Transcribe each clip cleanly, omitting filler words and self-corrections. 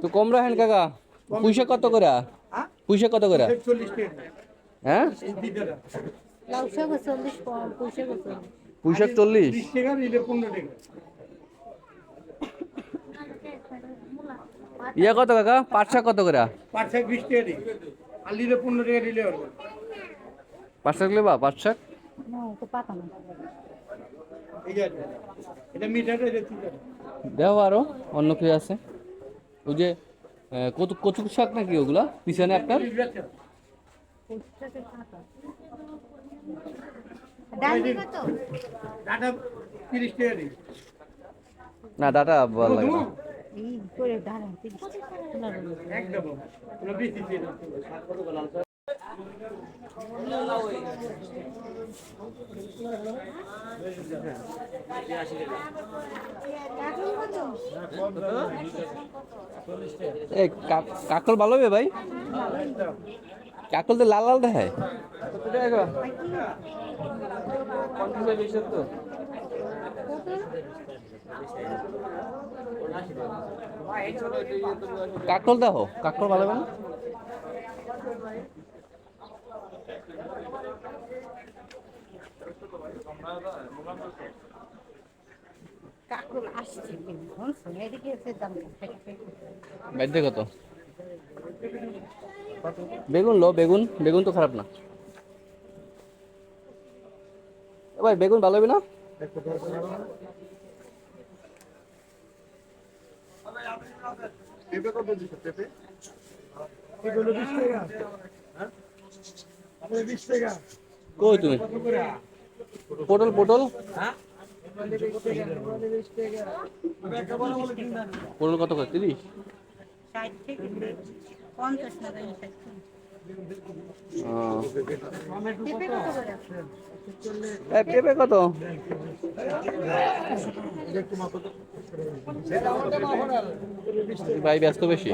তো কম রাখেন কাকা। পুঁইশাক কত করে? পুঁইশাক কত করে? হ্যাঁ, পুঁইশাক 40। ইয়া কত কাকা? পাট শাক কত করে? পাট শাক 20 টাকা দিই, আর নিলে 15 টাকা দিলে হবে। পাট শাক লেবা? পাট শাক এটা মিটারে দেও। আরো অন্য কি আছে? ওই যে কচু কচু শাক নাকি ওগুলা পিছনে আপনার? ডাটা 30 টাকা দিই। না, ডাটা ভালো লাগে না। একদম ওগুলো বেশি দিয়ে দাও। এই কাকল ভালো হবে ভাই? কাকল তো লাল লাল দেখায়। কাকল দেখো, কাকল ভালো হবে না? বাইরে কত? বেগুন লো, বেগুন বেগুন তো খারাপ না ভাই। বেগুন ভালো হবে না? পেঁপে কত দিচ্ছ? পেঁপে এগুলো 20 টাকা। হ্যাঁ, 20 টাকা। কই তুমি? পটল পটল হ্যাঁ, পটল কত করে? 30? 60 থেকে 50 টাকা। পেঁপে কত? ভাই ব্যস্ত বেশি,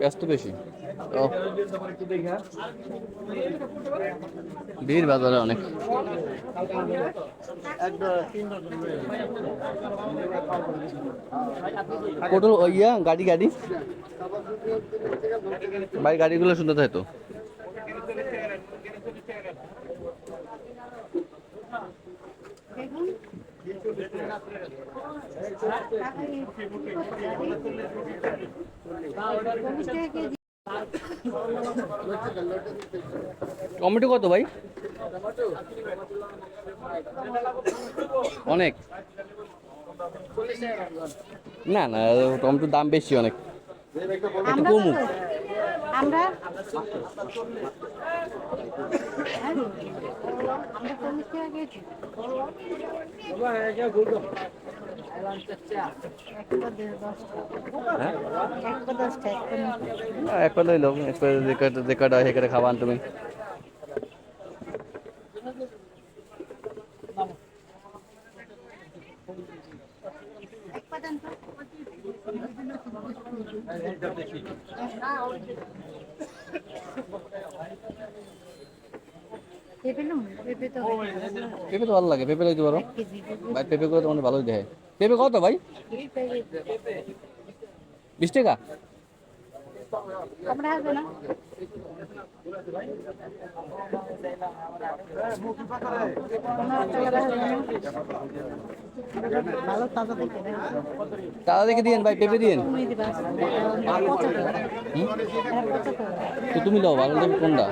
ব্যস্ত বেশি। ভিড় বাজারে অনেক। পটল ইয়া গাড়ি গাড়ি ভাই, গাড়িগুলো সুন্দর থাকে তো। টমেটো কত ভাই? অনেক না না, টমেটোর দাম বেশি অনেক, একটু কমুক। আমরা এক পাতা লইলো, এক পাতা যে কটা সেখানে খাবান তুমি। পেঁপে তো ভালো লাগে, পেঁপে লইতে পারো ভাই। পেঁপে করে তোমার ভালোই দেয়। পেঁপে কত ভাই? 20 টাকা? তারা দেখে দিয়েন ভাই, পেঁপে দিয়েন। তো তুমি দাও, ভালো দেবে কোনটা?